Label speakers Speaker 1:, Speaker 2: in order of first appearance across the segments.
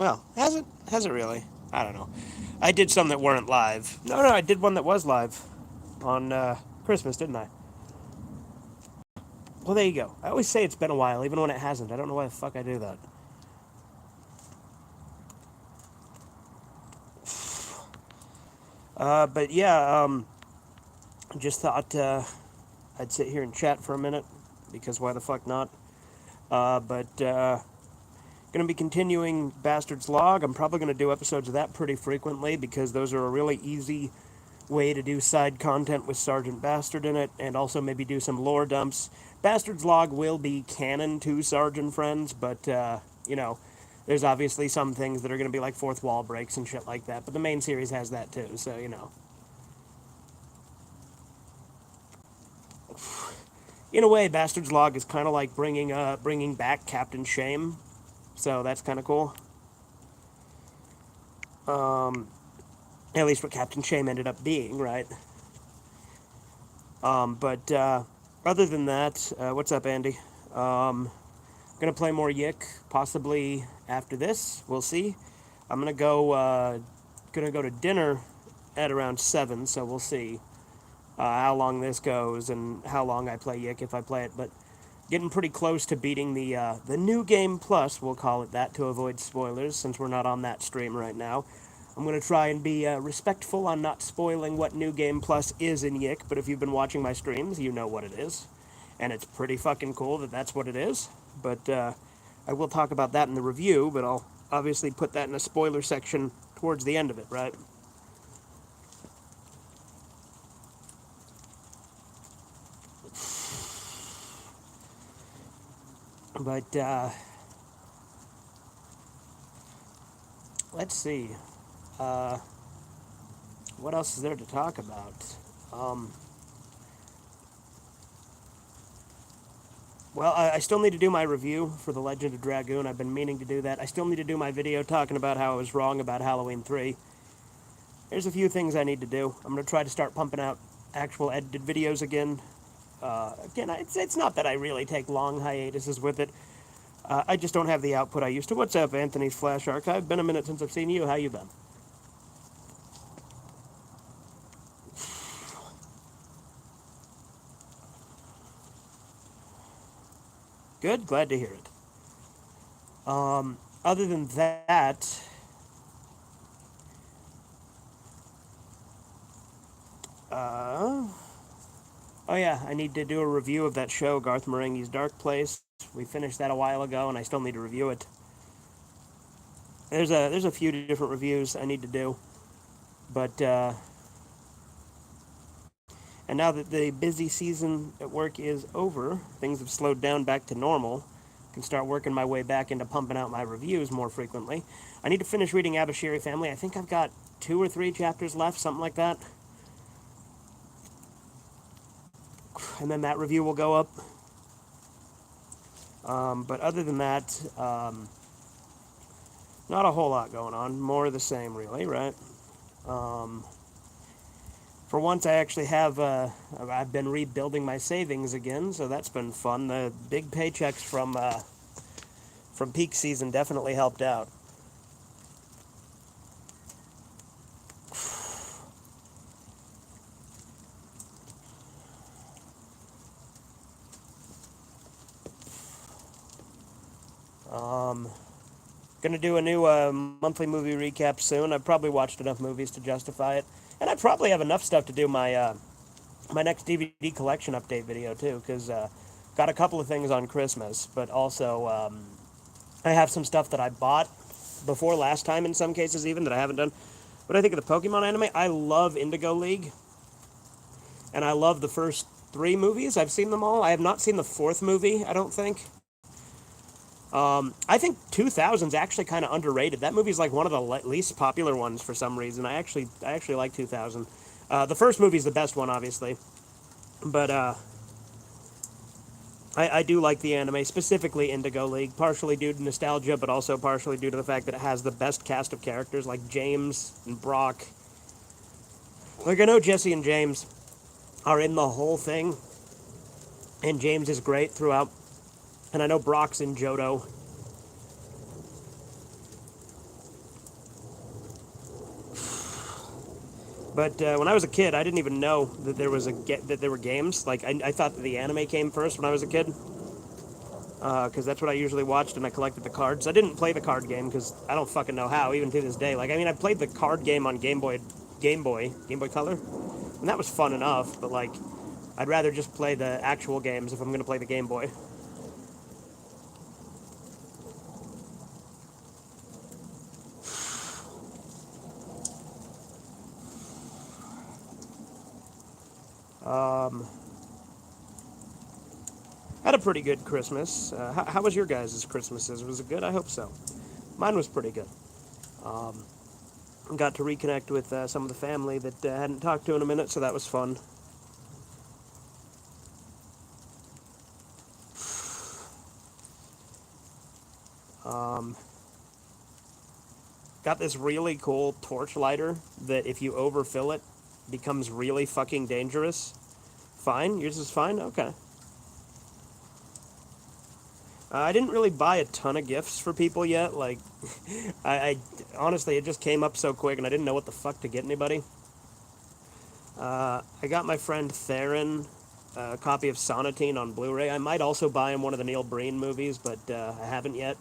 Speaker 1: Well, has it? Has it really? I don't know. I did some that weren't live. No, I did one that was live on Christmas, didn't I? Well, there you go. I always say it's been a while, even when it hasn't. I don't know why the fuck I do that. But yeah, just thought I'd sit here and chat for a minute because why the fuck not? But gonna be continuing Bastard's Log. I'm probably gonna do episodes of that pretty frequently because those are a really easy way to do side content with Sergeant Bastard in it, and also maybe do some lore dumps. Bastard's Log will be canon to Sergeant Friends, but you know, there's obviously some things that are gonna be like fourth wall breaks and shit like that. But the main series has that too, so you know. In a way, Bastard's Log is kind of like bringing back Captain Shame, so that's kind of cool. At least what Captain Shame ended up being, right? But other than that, what's up, Andy? Gonna play more Yick, possibly after this. We'll see. I'm gonna go to dinner at around 7, so we'll see how long this goes and how long I play Yick if I play it. But getting pretty close to beating the new game plus, we'll call it that to avoid spoilers, since we're not on that stream right now. I'm gonna try and be respectful on not spoiling what new game plus is in Yick. But if you've been watching my streams, you know what it is, and it's pretty fucking cool that that's what it is. But I will talk about that in the review, but I'll obviously put that in a spoiler section towards the end of it, right? But let's see. Uh, what else is there to talk about? Um, well, I still need to do my review for The Legend of Dragoon. I've been meaning to do that. I still need to do my video talking about how I was wrong about Halloween 3. There's a few things I need to do. I'm going to try to start pumping out actual edited videos again. Again, it's not that I really take long hiatuses with it. I just don't have the output I used to. What's up, Anthony's Flash Archive? Been a minute since I've seen you. How you been? Good. Glad to hear it. Other than that, uh, oh yeah, I need to do a review of that show, Garth Marenghi's Dark Place. We finished that a while ago, and I still need to review it. There's a few different reviews I need to do, but and now that the busy season at work is over, things have slowed down back to normal. I can start working my way back into pumping out my reviews more frequently. I need to finish reading Abashiri Family. I think I've got 2 or 3 chapters left, something like that. And then that review will go up. But other than that, not a whole lot going on. More of the same, really, right? Um, for once, I actually have. I've been rebuilding my savings again, so that's been fun. The big paychecks from peak season definitely helped out. Um, Gonna do a new monthly movie recap soon. I've probably watched enough movies to justify it, and I probably have enough stuff to do my next DVD collection update video too, because got a couple of things on Christmas, but also I have some stuff that I bought before last time in some cases even that I haven't done. But I think of the Pokemon anime. I love Indigo League, and I love the first 3 movies. I've seen them all. I have not seen the 4th movie. I don't think. I think 2000's actually kind of underrated. That movie's like one of the least popular ones for some reason. I actually like 2000. The first movie's the best one, obviously, but I do like the anime, specifically Indigo League, partially due to nostalgia, but also partially due to the fact that it has the best cast of characters like James and Brock. Like, I know Jesse and James are in the whole thing, and James is great throughout, and I know Brock's in Johto. But when I was a kid, I didn't even know that that there were games. Like I thought that the anime came first when I was a kid, because that's what I usually watched, and I collected the cards. I didn't play the card game because I don't fucking know how, even to this day. Like I mean, I played the card game on Game Boy Color, and that was fun enough. But like, I'd rather just play the actual games if I'm gonna play the Game Boy. Um, had a pretty good Christmas. How was your guys' Christmases? Was it good? I hope so. Mine was pretty good. Um, got to reconnect with some of the family that hadn't talked to in a minute, so that was fun. Um, got this really cool torch lighter that if you overfill it, becomes really fucking dangerous. Fine, yours is fine. Okay. I didn't really buy a ton of gifts for people yet. Like, I honestly, it just came up so quick, and I didn't know what the fuck to get anybody. I got my friend Theron a copy of Sonatine on Blu-ray. I might also buy him one of the Neil Breen movies, but I haven't yet.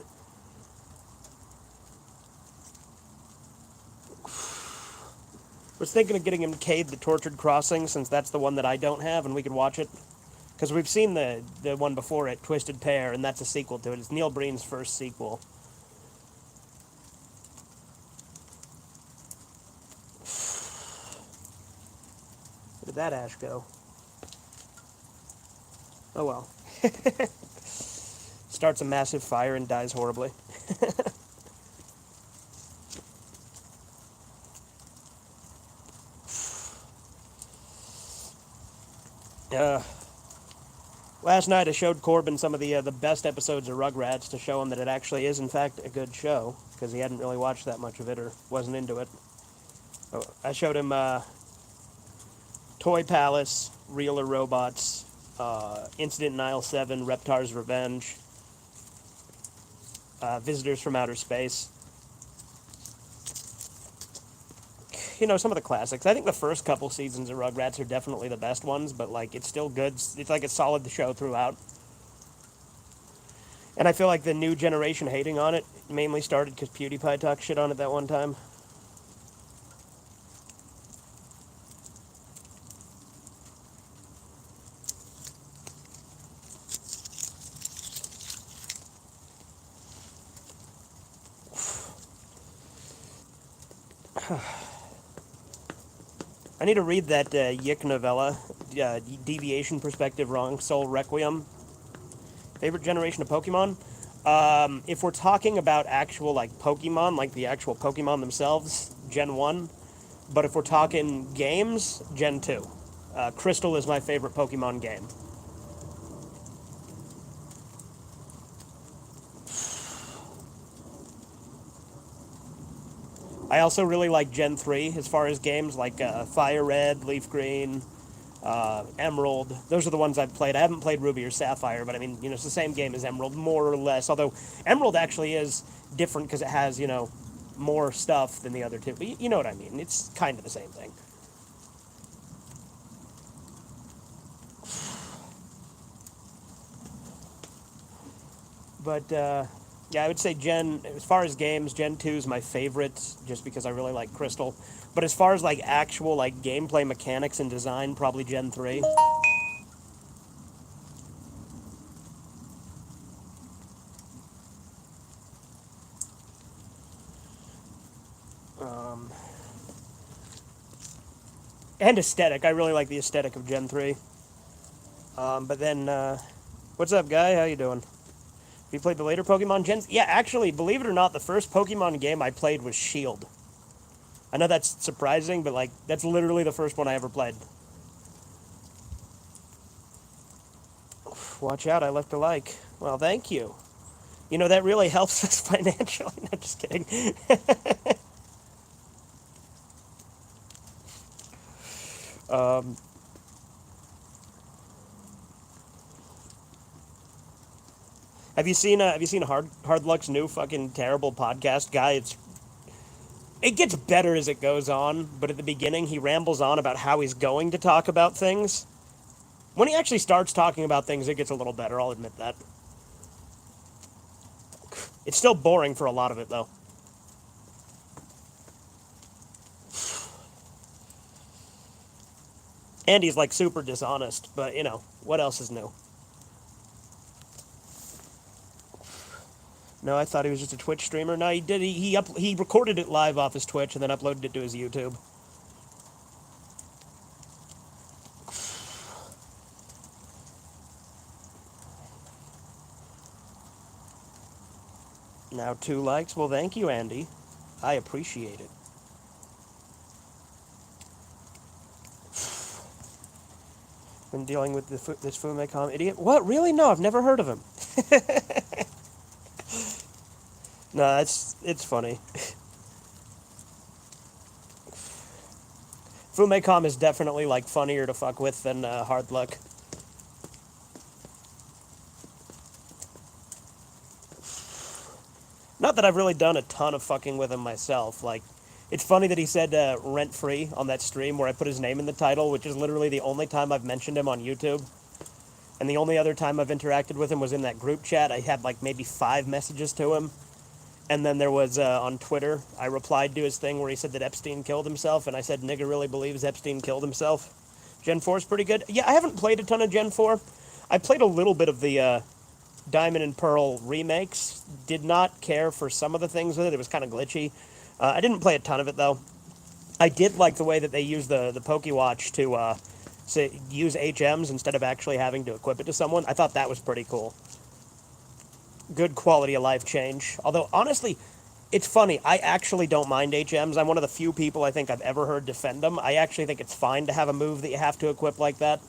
Speaker 1: Was thinking of getting him Cade the Tortured Crossing, since that's the one that I don't have, and we could watch it. Because we've seen the one before it, Twisted Pair, and that's a sequel to it. It's Neil Breen's first sequel. Where did that ash go? Oh well. Starts a massive fire and dies horribly. uh, Last night I showed Corbin some of the best episodes of Rugrats to show him that it actually is in fact a good show, because he hadn't really watched that much of it or wasn't into it. Oh, I showed him Toy Palace, Realer Robots, Incident in Aisle 7, Reptar's Revenge, Visitors from Outer Space. You know, some of the classics. I think the first couple seasons of Rugrats are definitely the best ones, but like it's still good. It's like a solid show throughout. And I feel like the new generation hating on it mainly started because PewDiePie talked shit on it that one time. I need to read that Yick novella, Deviation Perspective Wrong Soul Requiem. Favorite generation of Pokemon? If we're talking about actual like Pokemon, like the actual Pokemon themselves, Gen 1. But if we're talking games, Gen 2. Crystal is my favorite Pokemon game. I also really like Gen 3 as far as games like Fire Red, Leaf Green, Emerald. Those are the ones I've played. I haven't played Ruby or Sapphire, but I mean, you know, it's the same game as Emerald, more or less. Although Emerald actually is different because it has, you know, more stuff than the other two. But you know what I mean. It's kind of the same thing. But yeah, I would say as far as games, Gen 2 is my favorite just because I really like Crystal. But as far as like actual like gameplay mechanics and design, probably Gen 3. Um, and aesthetic. I really like the aesthetic of Gen 3. But then, what's up, guy? How you doing? Have you played the later Pokemon gens? Yeah, actually, believe it or not, the first Pokemon game I played was Shield. I know that's surprising, but like that's literally the first one I ever played. Watch out, I left a like. Well, thank you. You know, that really helps us financially. No, just kidding. um, have you seen Hard Luck's new fucking terrible podcast guy? It gets better as it goes on, but at the beginning he rambles on about how he's going to talk about things. When he actually starts talking about things, it gets a little better, I'll admit that. It's still boring for a lot of it, though. And he's like super dishonest, but you know, what else is new? No, I thought he was just a Twitch streamer. No, he did. He recorded it live off his Twitch and then uploaded it to his YouTube. Now 2 likes. Well, thank you, Andy. I appreciate it. Been dealing with this Fumecom idiot. What? Really? No, I've never heard of him. No, it's funny. Fumecom is definitely like funnier to fuck with than Hard Luck. Not that I've really done a ton of fucking with him myself. Like, it's funny that he said rent free on that stream where I put his name in the title, which is literally the only time I've mentioned him on YouTube. And the only other time I've interacted with him was in that group chat. I had like maybe 5 messages to him. And then there was on Twitter, I replied to his thing where he said that Epstein killed himself, and I said, nigga really believes Epstein killed himself. Gen 4 is pretty good. Yeah, I haven't played a ton of Gen 4. I played a little bit of the Diamond and Pearl remakes. Did not care for some of the things with it. It was kind of glitchy. I didn't play a ton of it, though. I did like the way that they used the PokeWatch to use HMs instead of actually having to equip it to someone. I thought that was pretty cool. Good quality of life change. Although, honestly, it's funny. I actually don't mind HMs. I'm one of the few people I think I've ever heard defend them. I actually think it's fine to have a move that you have to equip like that.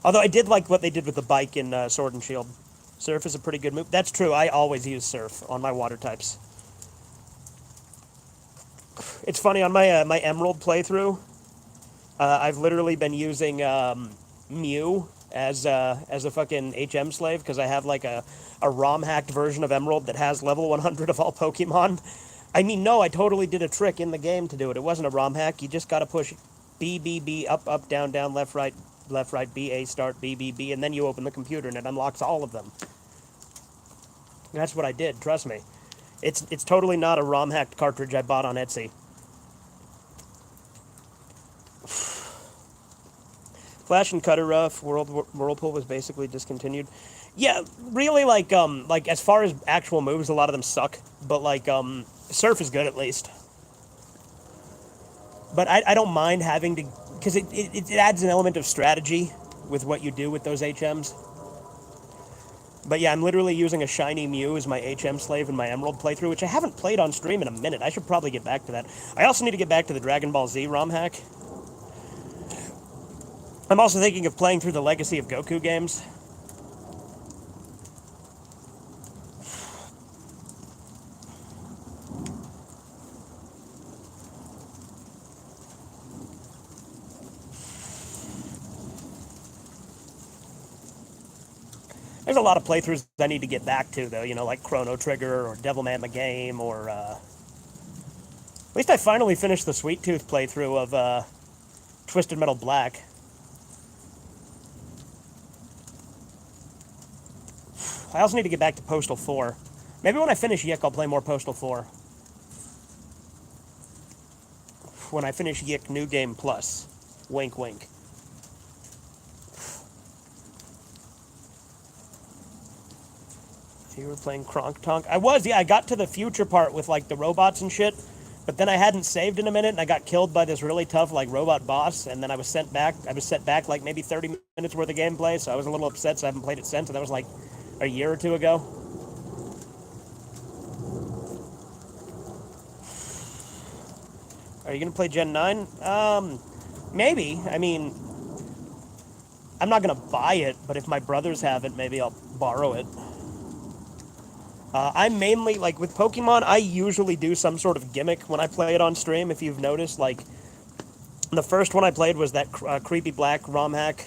Speaker 1: Although I did like what they did with the bike in Sword and Shield. Surf is a pretty good move. That's true. I always use Surf on my water types. It's funny, on my Emerald playthrough, I've literally been using Mew as a fucking HM slave because I have like a ROM hacked version of Emerald that has level 100 of all Pokemon. I mean, no, I totally did a trick in the game to do it. It wasn't a ROM hack. You just got to push B, B, B, up, up, down, down, left, right, B, A, start, B, B, B, and then you open the computer and it unlocks all of them. That's what I did, trust me. It's totally not a ROM hacked cartridge I bought on Etsy. Flash and Cutter Rough, Whirlpool was basically discontinued. Yeah, really, like as far as actual moves, a lot of them suck. But like Surf is good at least. But I don't mind having to, because it adds an element of strategy with what you do with those HMs. But yeah, I'm literally using a shiny Mew as my HM slave in my Emerald playthrough, which I haven't played on stream in a minute. I should probably get back to that. I also need to get back to the Dragon Ball Z ROM hack. I'm also thinking of playing through the Legacy of Goku games. There's a lot of playthroughs I need to get back to, though, you know, like Chrono Trigger or Devilman the Game, or, at least I finally finished the Sweet Tooth playthrough of, Twisted Metal Black. I also need to get back to Postal 4. Maybe when I finish Yick, I'll play more Postal 4. When I finish Yick New Game Plus. Wink, wink. You were playing Kronk Tonk? I was, yeah. I got to the future part with, like, the robots and shit. But then I hadn't saved in a minute, and I got killed by this really tough, like, robot boss. And then I was sent back. I was set back, like, maybe 30 minutes worth of gameplay. So I was a little upset, so I haven't played it since. And that was, like, a year or two ago. Are you going to play Gen 9? Maybe. I mean, I'm not going to buy it, but if my brothers have it, maybe I'll borrow it. I'm mainly, like, with Pokemon, I usually do some sort of gimmick when I play it on stream, if you've noticed. Like, The first one I played was that creepy black ROM hack,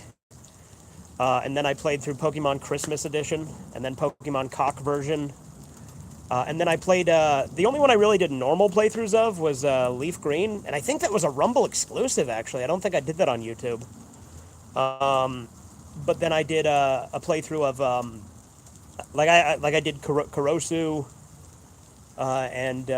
Speaker 1: and then I played through Pokemon Christmas Edition, and then Pokemon Cock version, and then I played, the only one I really did normal playthroughs of was Leaf Green, and I think that was a Rumble exclusive, actually. I don't think I did that on YouTube. But then I did a playthrough of, like I did Kurosu, and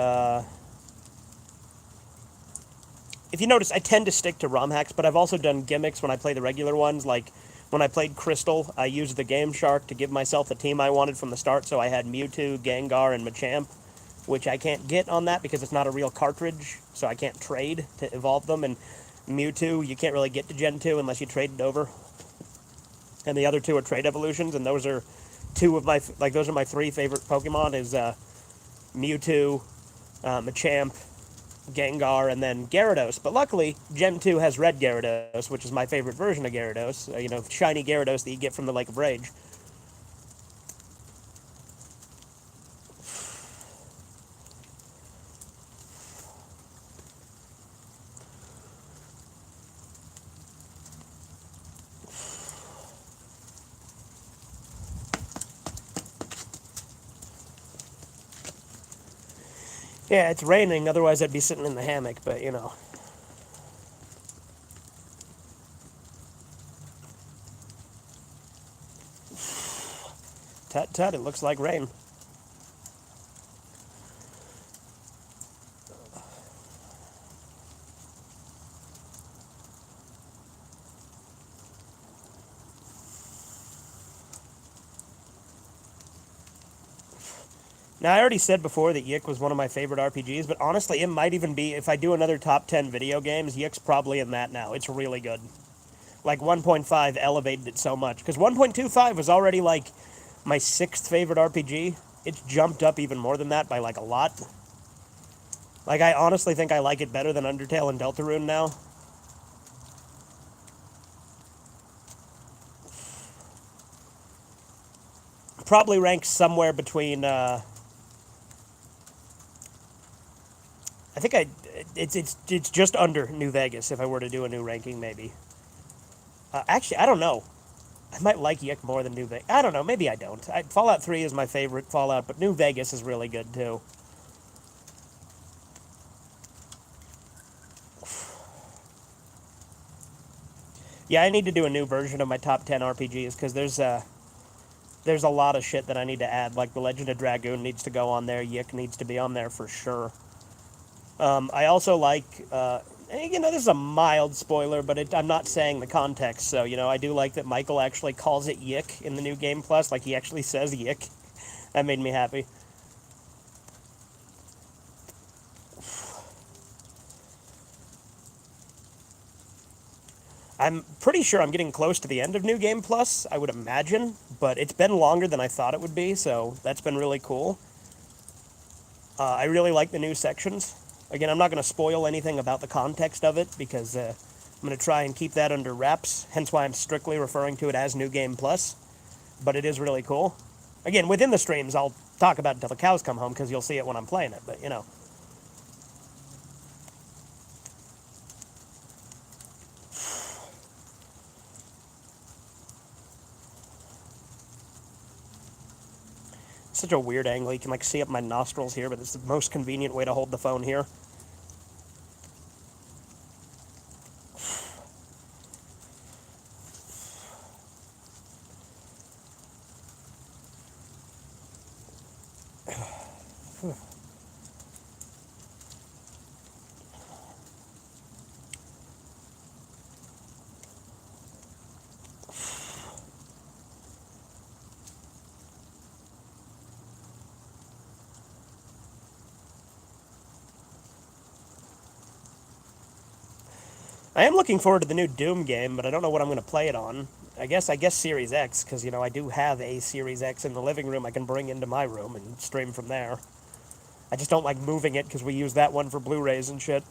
Speaker 1: if you notice, I tend to stick to ROM hacks, but I've also done gimmicks when I play the regular ones. Like when I played Crystal, I used the Game Shark to give myself the team I wanted from the start. So I had Mewtwo, Gengar, and Machamp, which I can't get on that because it's not a real cartridge. So I can't trade to evolve them. And Mewtwo, you can't really get to Gen 2 unless you trade it over. And the other two are trade evolutions, and those are two of my, like, those are my three favorite Pokemon is Mewtwo, Machamp, Gengar, and then Gyarados. But luckily, Gen 2 has Red Gyarados, which is my favorite version of Gyarados. Shiny Gyarados that you get from the Lake of Rage. Yeah, it's raining, otherwise I'd be sitting in the hammock, but Tut tut, it looks like rain. Now, I already said before that Yick was one of my favorite RPGs, but honestly, it might even be, if I do another top 10 video games, Yick's probably in that now. It's really good. Like, 1.5 elevated it so much. Because 1.25 was already, like, my sixth favorite RPG. It's jumped up even more than that by, like, a lot. Like, I honestly think I like it better than Undertale and Deltarune now. Probably ranks somewhere between, I think it's just under New Vegas if I were to do a new ranking, maybe. Actually, I don't know. I might like Yick more than New Vegas. I don't know. Maybe I don't. Fallout 3 is my favorite Fallout, but New Vegas is really good too. Yeah, I need to do a new version of my top 10 RPGs because there's a lot of shit that I need to add. Like The Legend of Dragoon needs to go on there. Yick needs to be on there for sure. I also like, this is a mild spoiler, but I'm not saying the context. So, I do like that Michael actually calls it Yick in the new Game Plus. Like, he actually says Yick. That made me happy. I'm pretty sure I'm getting close to the end of New Game Plus, I would imagine, but it's been longer than I thought it would be, so that's been really cool. I really like the new sections. Again, I'm not going to spoil anything about the context of it because I'm going to try and keep that under wraps, hence why I'm strictly referring to it as New Game Plus, but it is really cool. Again, within the streams, I'll talk about it until the cows come home because you'll see it when I'm playing it, but. Such a weird angle. You can see up my nostrils here, but it's the most convenient way to hold the phone here. I am looking forward to the new Doom game, but I don't know what I'm going to play it on. I guess Series X, because, I do have a Series X in the living room I can bring into my room and stream from there. I just don't like moving it because we use that one for Blu-rays and shit.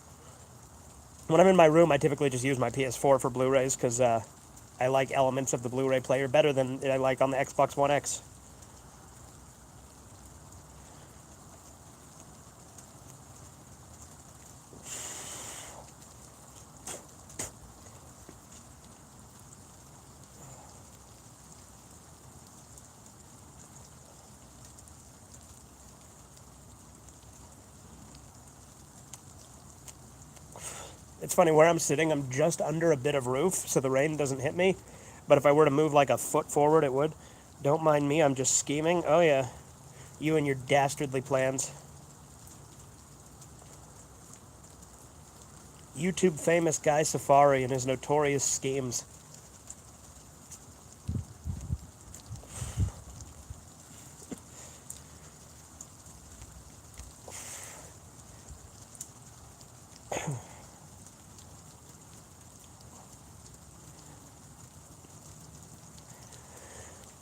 Speaker 1: When I'm in my room, I typically just use my PS4 for Blu-rays because I like elements of the Blu-ray player better than I like on the Xbox One X. It's funny, where I'm sitting, I'm just under a bit of roof, so the rain doesn't hit me. But if I were to move like a foot forward, it would. Don't mind me, I'm just scheming. Oh yeah, you and your dastardly plans. YouTube famous Guy Safari and his notorious schemes.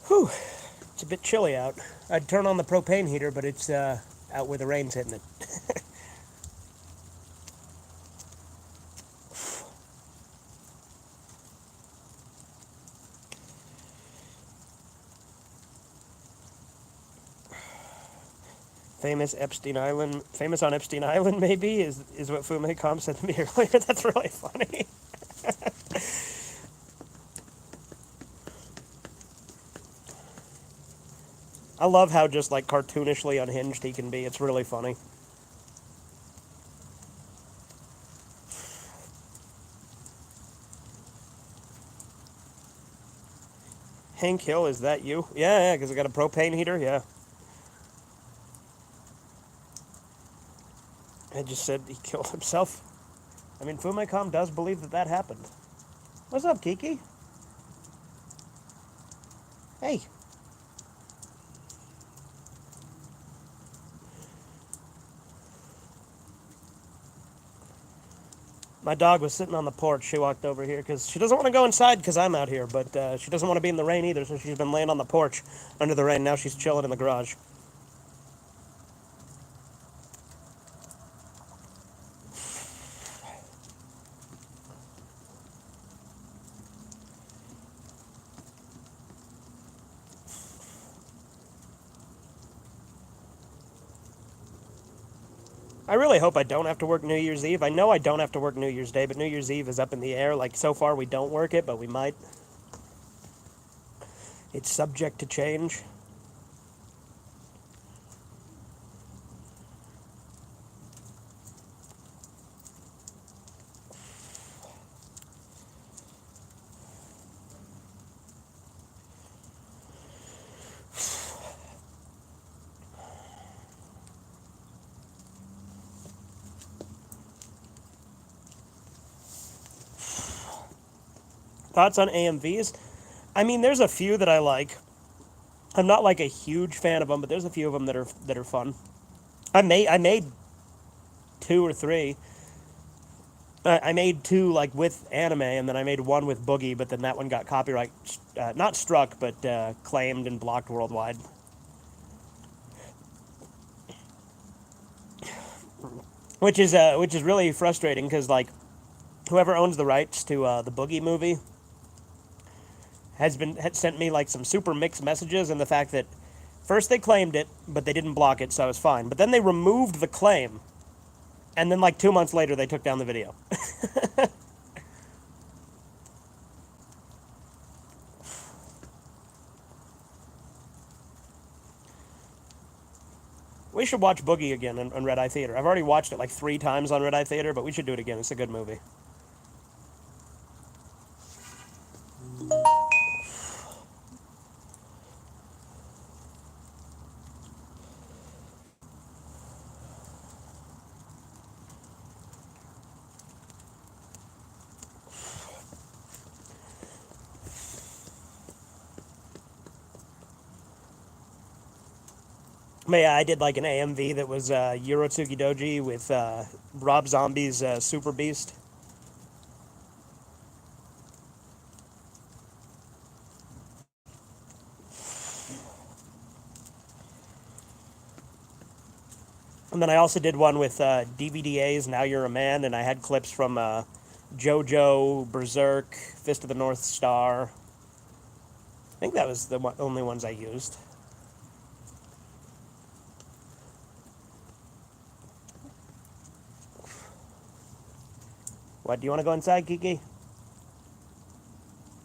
Speaker 1: Whew, it's a bit chilly out. I'd turn on the propane heater, but it's out where the rain's hitting it. Famous Epstein Island, famous on Epstein Island, maybe, is what Fumicom said to me earlier. That's really funny. I love how just like cartoonishly unhinged he can be. It's really funny. Hank Hill, is that you? Yeah, because I got a propane heater. Yeah. I just said he killed himself. I mean, Fumicom does believe that that happened. What's up, Kiki? Hey. My dog was sitting on the porch. She walked over here because she doesn't want to go inside because I'm out here, but she doesn't want to be in the rain either, so she's been laying on the porch under the rain. Now she's chilling in the garage. I really hope I don't have to work New Year's Eve. I know I don't have to work New Year's Day, but New Year's Eve is up in the air. Like, so far we don't work it, but we might. It's subject to change. Thoughts on AMVs? I mean, there's a few that I like. I'm not like a huge fan of them, but there's a few of them that are fun. I made two or three. I made two like with anime, and then I made one with Boogie, but then that one got copyright not struck, but claimed and blocked worldwide. Which is really frustrating because like whoever owns the rights to the Boogie movie had sent me like some super mixed messages, and the fact that first they claimed it, but they didn't block it, so I was fine. But then they removed the claim, and then like 2 months later they took down the video. We should watch Boogie again on Red Eye Theater. I've already watched it like 3 times on Red Eye Theater, but we should do it again. It's a good movie. But yeah, I did like an AMV that was Eurotsuki Doji with Rob Zombie's Super Beast. And then I also did one with DVDA's Now You're a Man, and I had clips from JoJo, Berserk, Fist of the North Star. I think that was the only ones I used. What, do you want to go inside, Kiki?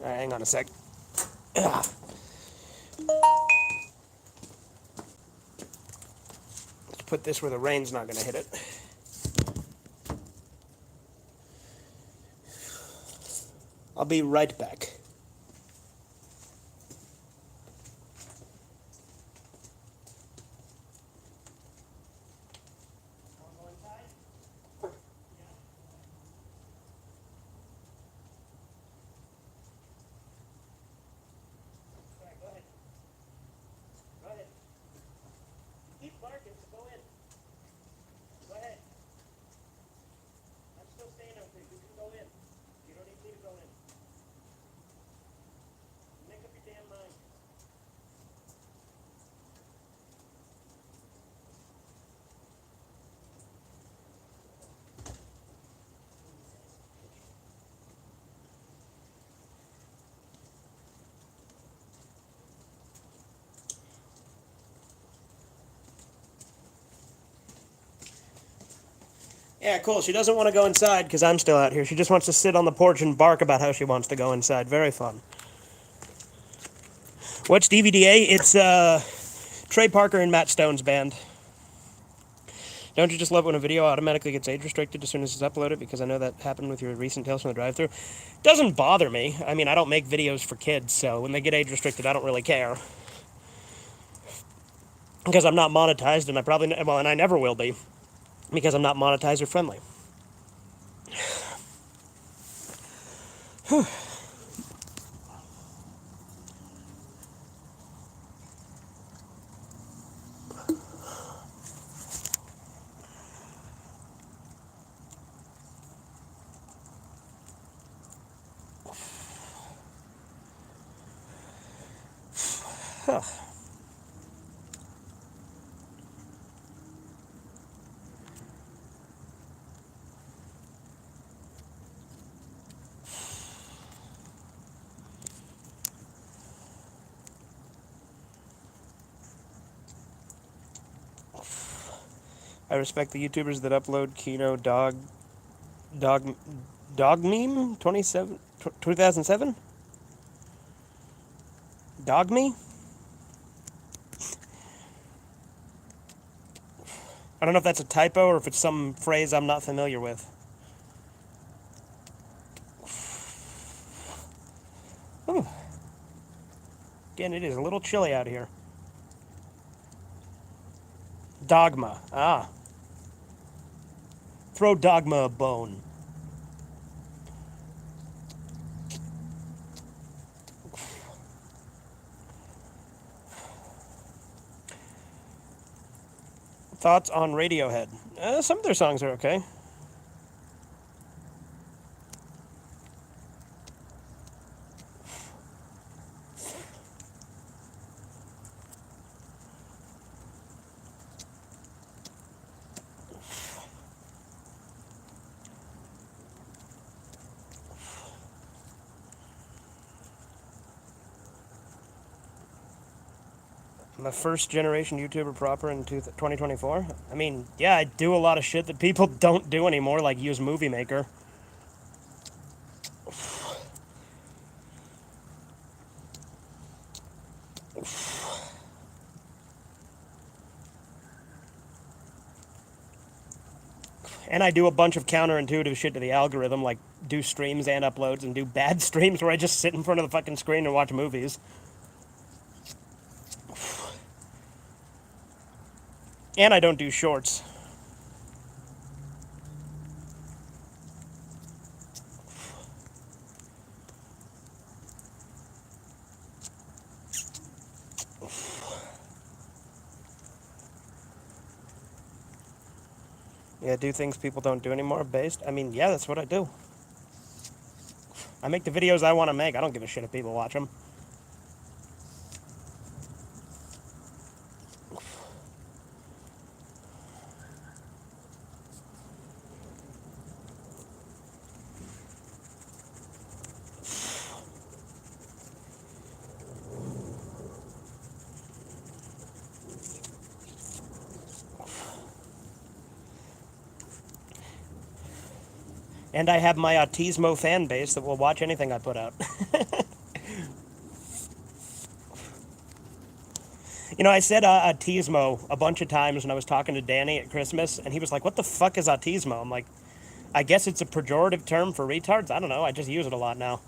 Speaker 1: All right, hang on a sec. Let's put this where the rain's not going to hit it. I'll be right back. Keep barking, so go in. Go ahead. I'm still staying out there. You can go in. You don't need me to go in. Make up your damn mind. Yeah, cool. She doesn't want to go inside because I'm still out here. She just wants to sit on the porch and bark about how she wants to go inside. Very fun. What's DVDA? It's Trey Parker and Matt Stone's band. Don't you just love when a video automatically gets age restricted as soon as it's uploaded? Because I know that happened with your recent Tales from the Drive-Thru. Doesn't bother me. I mean, I don't make videos for kids, so when they get age restricted, I don't really care. Because I'm not monetized, and and I never will be, because I'm not monetized or friendly. I respect the YouTubers that upload Kino Dog Meme 2007? Dog Me? I don't know if that's a typo or if it's some phrase I'm not familiar with. Ooh. Again, it is a little chilly out here. Dogma. Ah. Throw Dogma a bone. Thoughts on Radiohead? Some of their songs are okay. I'm a first generation YouTuber proper in 2024. I mean, yeah, I do a lot of shit that people don't do anymore, like use Movie Maker. And I do a bunch of counterintuitive shit to the algorithm, like do streams and uploads, and do bad streams where I just sit in front of the fucking screen and watch movies. And I don't do shorts. Yeah, do things people don't do anymore based? I mean, yeah, that's what I do. I make the videos I want to make. I don't give a shit if people watch them. And I have my Autismo fan base that will watch anything I put out. You know, I said Autismo a bunch of times when I was talking to Danny at Christmas, and he was like, what the fuck is Autismo? I'm like, I guess it's a pejorative term for retards. I don't know. I just use it a lot now.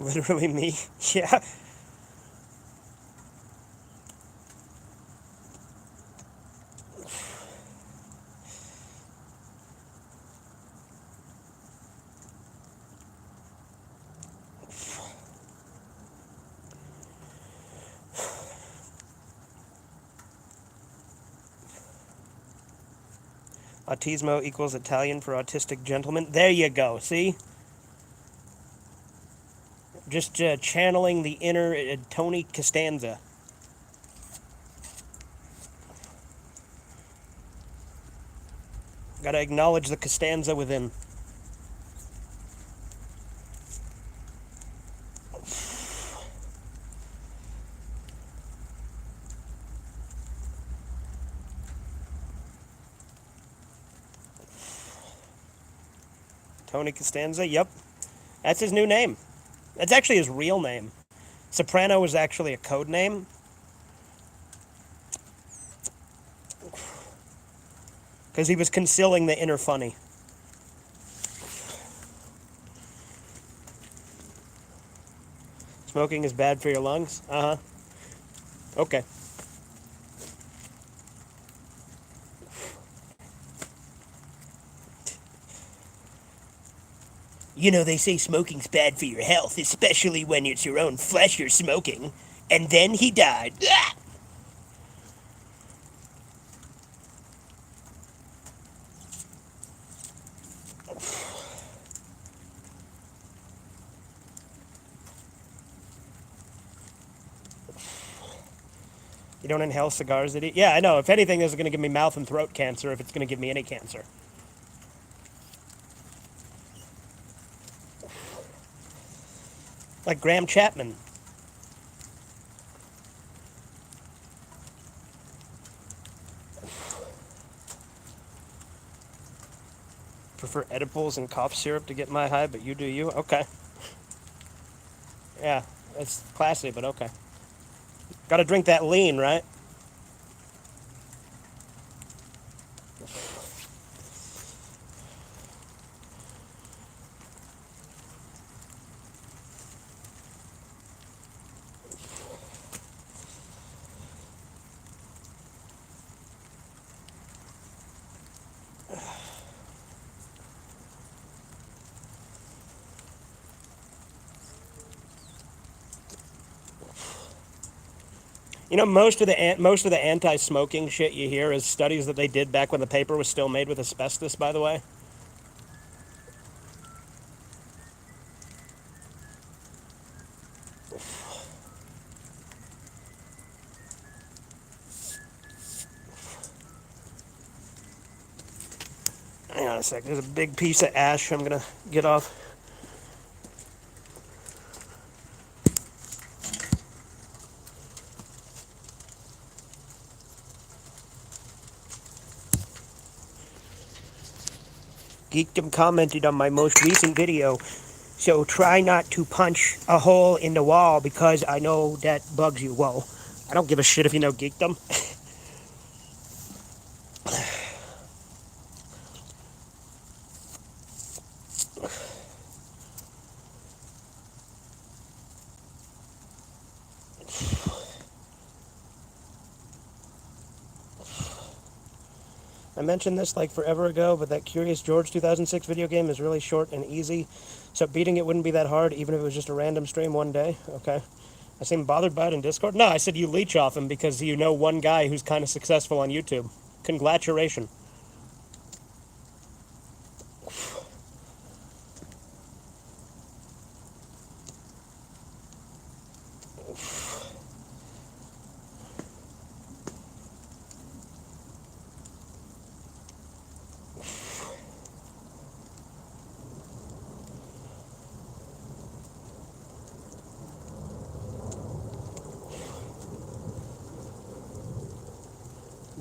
Speaker 1: Literally me. Yeah. Autismo equals Italian for autistic gentleman. There you go. See? Just channeling the inner Tony Costanza. Gotta acknowledge the Costanza within. Tony Costanza, yep. That's his new name. That's actually his real name. Soprano was actually a code name. Because he was concealing the inner funny. Smoking is bad for your lungs? Uh-huh. Okay. You know, they say smoking's bad for your health, especially when it's your own flesh you're smoking. And then he died. Ah! You don't inhale cigars, did he? Yeah, I know. If anything, this is going to give me mouth and throat cancer if it's going to give me any cancer. Like Graham Chapman. Prefer edibles and cough syrup to get my high, but you do you? Okay. Yeah, it's classy, but okay. Gotta drink that lean, right? You know, most of the anti-smoking shit you hear is studies that they did back when the paper was still made with asbestos. By the way, hang on a sec. There's a big piece of ash I'm gonna get off. Geekdom commented on my most recent video, so try not to punch a hole in the wall because I know that bugs you. Whoa, I don't give a shit if you know Geekdom. I mentioned this like forever ago, but that Curious George 2006 video game is really short and easy, so beating it wouldn't be that hard, even if it was just a random stream one day. Okay. I seem bothered by it in Discord. No, I said you leech off him because you know one guy who's kind of successful on YouTube. Congratulations.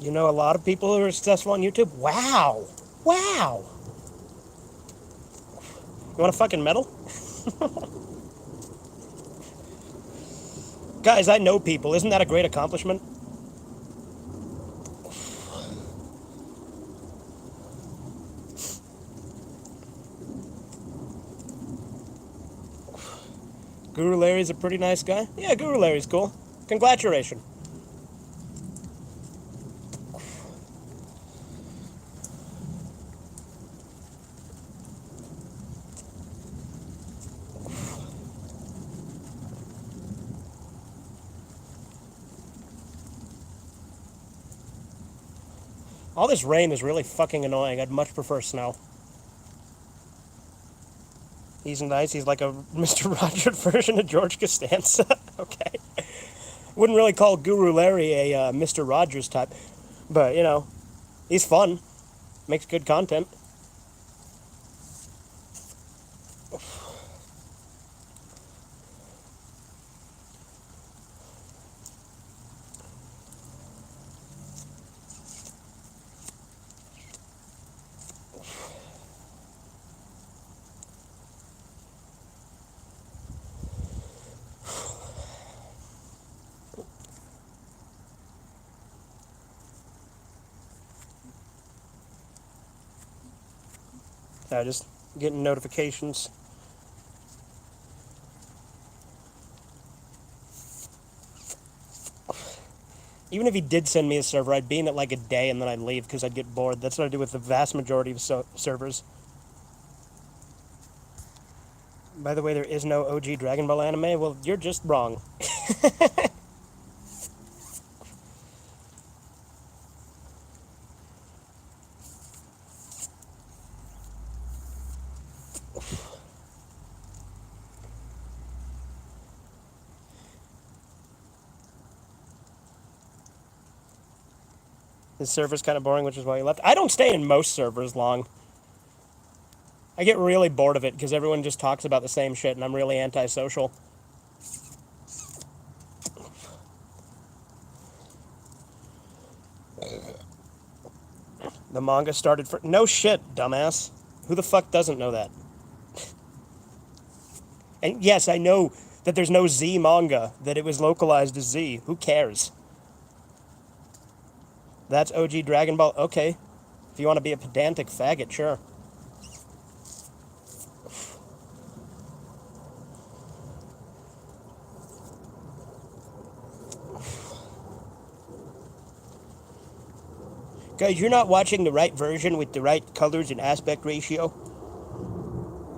Speaker 1: You know a lot of people who are successful on YouTube? Wow. Wow. You want a fucking medal? Guys, I know people. Isn't that a great accomplishment? Guru Larry's a pretty nice guy. Yeah, Guru Larry's cool. Congratulations. All this rain is really fucking annoying. I'd much prefer snow. He's nice. He's like a Mr. Rogers version of George Costanza. Okay. Wouldn't really call Guru Larry a Mr. Rogers type. But, you know, he's fun. Makes good content. Just getting notifications. Even if he did send me a server, I'd be in it like a day and then I'd leave because I'd get bored. That's what I do with the vast majority of servers. By the way, there is no OG Dragon Ball anime. Well, you're just wrong. His server's kind of boring, which is why he left. I don't stay in most servers long. I get really bored of it because everyone just talks about the same shit and I'm really antisocial. The manga started for... No shit, dumbass. Who the fuck doesn't know that? And yes, I know that there's no Z manga, that it was localized as Z. Who cares? That's OG Dragon Ball. Okay. If you want to be a pedantic faggot, sure. Guys, you're not watching the right version with the right colors and aspect ratio.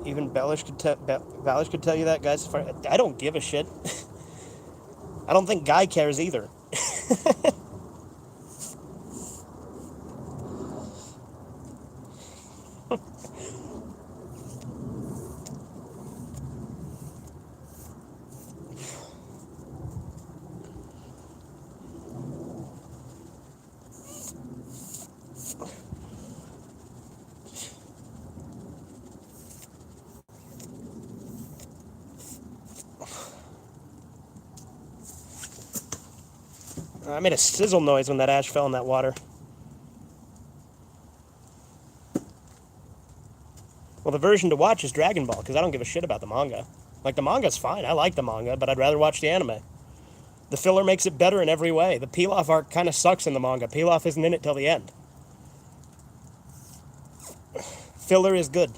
Speaker 1: Even Bellish could tell you that, guys. I don't give a shit. I don't think Guy cares either. I made a sizzle noise when that ash fell in that water. Well, the version to watch is Dragon Ball, because I don't give a shit about the manga. Like, the manga's fine. I like the manga, but I'd rather watch the anime. The filler makes it better in every way. The Pilaf arc kind of sucks in the manga. Pilaf isn't in it till the end. Filler is good.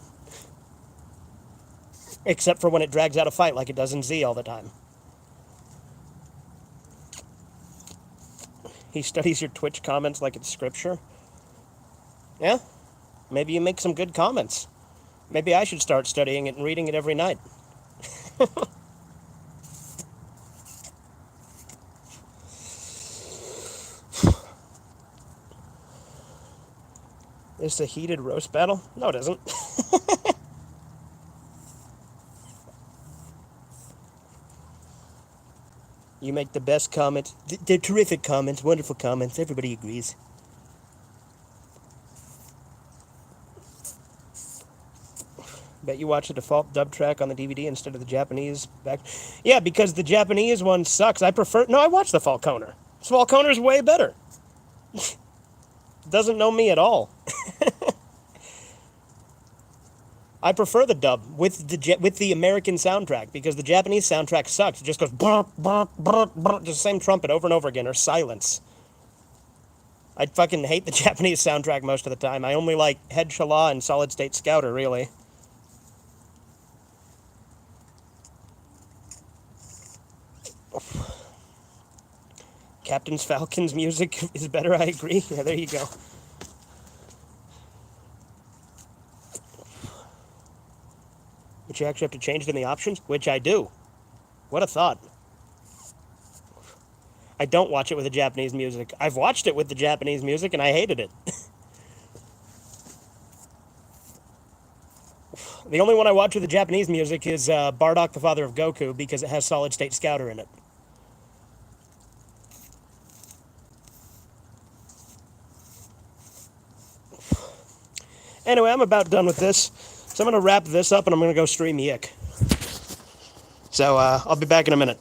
Speaker 1: Except for when it drags out a fight like it does in Z all the time. He studies your Twitch comments like it's scripture. Yeah? Maybe you make some good comments. Maybe I should start studying it and reading it every night. It's a heated roast battle? No, it isn't. You make the best comments. They're terrific comments, wonderful comments. Everybody agrees. Bet you watch the default dub track on the DVD instead of the Japanese back. Yeah, because the Japanese one sucks. I prefer... No, I watch the Falconer. Falconer's way better. Doesn't know me at all. I prefer the dub with the American soundtrack because the Japanese soundtrack sucks. It just goes brr, brr, brr, brr, just the same trumpet over and over again, or silence. I fucking hate the Japanese soundtrack most of the time. I only like Head Shala and Solid State Scouter, really. Captain's Falcon's music is better, I agree. Yeah, there you go. But you actually have to change it in the options, which I do. What a thought. I don't watch it with the Japanese music. I've watched it with the Japanese music and I hated it. The only one I watch with the Japanese music is Bardock, the Father of Goku, because it has Solid State Scouter in it. Anyway, I'm about done with this. So I'm going to wrap this up and I'm going to go stream Yick. So I'll be back in a minute.